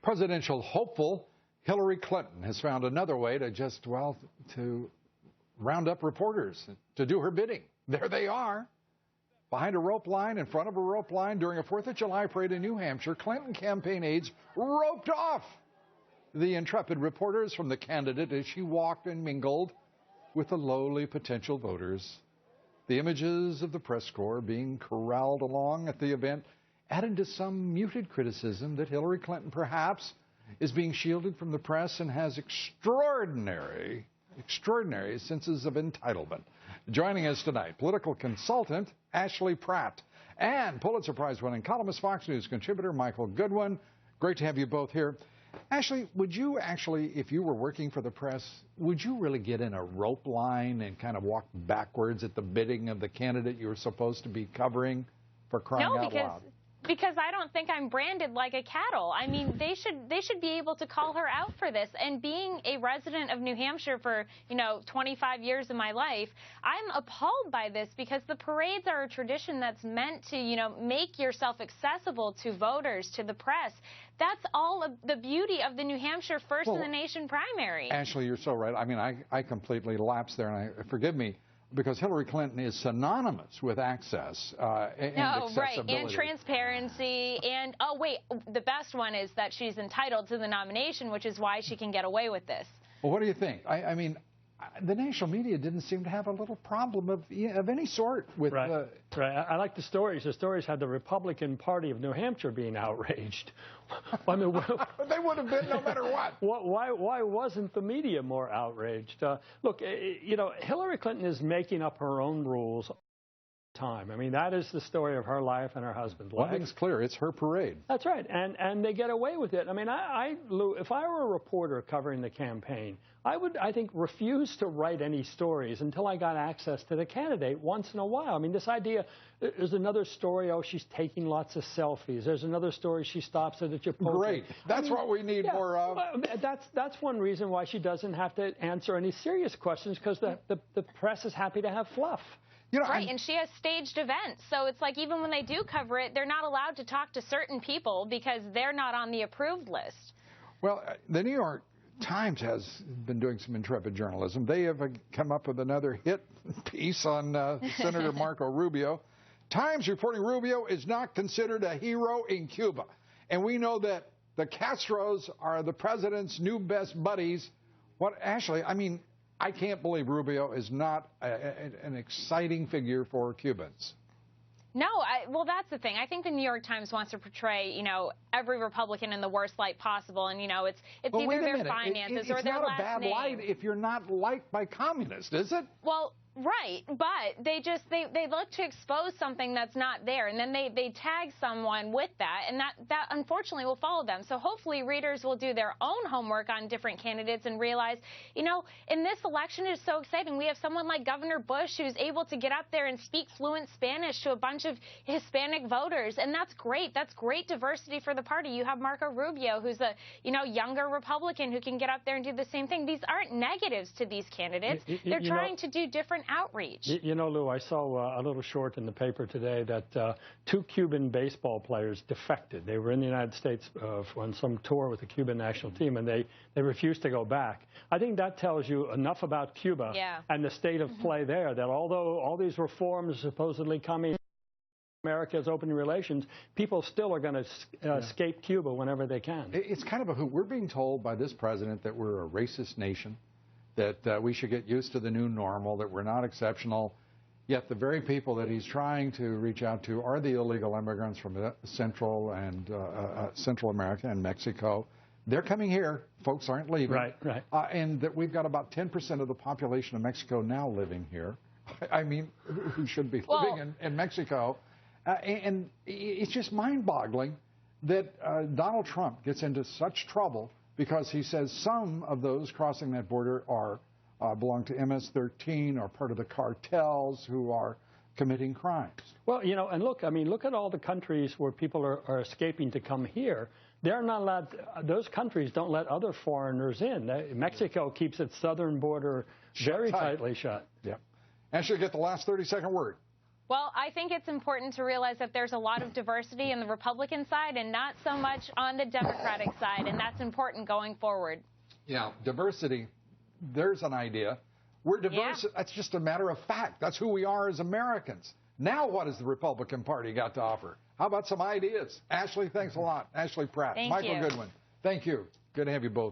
Presidential hopeful Hillary Clinton has found another way to just, well, to round up reporters to do her bidding. There they are. Behind a rope line, in front of a rope line, during a 4th of July parade in New Hampshire, Clinton campaign aides roped off the intrepid reporters from the candidate as she walked and mingled with the lowly potential voters. The images of the press corps being corralled along at the event added to some muted criticism that Hillary Clinton perhaps is being shielded from the press and has extraordinary senses of entitlement. Joining us tonight, political consultant Ashley Pratte and Pulitzer Prize-winning columnist, Fox News contributor Michael Goodwin. Great to have you both here. Ashley, would you actually, if you were working for the press, would you really get in a rope line and kind of walk backwards at the bidding of the candidate you were supposed to be covering, for crying out loud? Because I don't think I'm branded like a cattle. I mean, they should be able to call her out for this. And being a resident of New Hampshire for, 25 years of my life, I'm appalled by this because the parades are a tradition that's meant to, make yourself accessible to voters, to the press. That's all of the beauty of the New Hampshire First in the Nation primary. Ashley, you're so right. I mean, I completely lapsed there, and forgive me, because Hillary Clinton is synonymous with access and accessibility. And transparency. And, the best one is that she's entitled to the nomination, which is why she can get away with this. Well, what do you think? I mean, the national media didn't seem to have a little problem of any sort with... Right. I like the stories. The stories had the Republican Party of New Hampshire being outraged. I mean, they would have been no matter what. Why wasn't the media more outraged? Look, Hillary Clinton is making up her own rules time. I mean, that is the story of her life and her husband's life. One thing's clear, it's her parade. That's right, and they get away with it. I mean, Lou, if I were a reporter covering the campaign, I would, I think, refuse to write any stories until I got access to the candidate once in a while. I mean, this idea, there's another story, she's taking lots of selfies. There's another story, she stops it at Chipotle. Great. That's what we need more of. Well, that's one reason why she doesn't have to answer any serious questions, because the press is happy to have fluff. And she has staged events. So it's like even when they do cover it, they're not allowed to talk to certain people because they're not on the approved list. Well, the New York Times has been doing some intrepid journalism. They have come up with another hit piece on Senator Marco Rubio. Times reporting Rubio is not considered a hero in Cuba. And we know that the Castros are the president's new best buddies. Ashley, I mean, I can't believe Rubio is not an exciting figure for Cubans. No, well, that's the thing. I think the New York Times wants to portray, every Republican in the worst light possible, and it's either their finances or their last name. It's not a bad light if you're not liked by communists, is it? Well, right, but they look to expose something that's not there, and then they tag someone with that, and that unfortunately will follow them. So hopefully readers will do their own homework on different candidates and realize, in this election it is so exciting. We have someone like Governor Bush who's able to get up there and speak fluent Spanish to a bunch of Hispanic voters, and that's great. That's great diversity for the party. You have Marco Rubio, who's a younger Republican who can get up there and do the same thing. These aren't negatives to these candidates. They're trying to do different outreach. Lou, I saw a little short in the paper today that 2 Cuban baseball players defected. They were in the United States on some tour with the Cuban national team, and they refused to go back. I think that tells you enough about Cuba and the state of play there, that although all these reforms are supposedly coming, America's open relations, people still are going to escape Cuba whenever they can. It's kind of a hoot. We're being told by this president that we're a racist nation, that we should get used to the new normal, that we're not exceptional, yet the very people that he's trying to reach out to are the illegal immigrants from Central America and Mexico. They're coming here. Folks aren't leaving. Right. And that we've got about 10% of the population of Mexico now living here. I mean, who should be living in Mexico. And it's just mind-boggling that Donald Trump gets into such trouble because he says some of those crossing that border belong to MS-13 or part of the cartels who are committing crimes. Well, and look at all the countries where people are escaping to come here. They're not allowed. Those countries don't let other foreigners in. Mexico keeps its southern border very tightly shut. Yeah. Ashley, get the last 30-second word. Well, I think it's important to realize that there's a lot of diversity in the Republican side and not so much on the Democratic side, and that's important going forward. Yeah, diversity, there's an idea. We're diverse. Yeah. That's just a matter of fact. That's who we are as Americans. Now what has the Republican Party got to offer? How about some ideas? Ashley, thanks a lot. Ashley Pratte. Thank Michael you. Goodwin. Thank you. Good to have you both.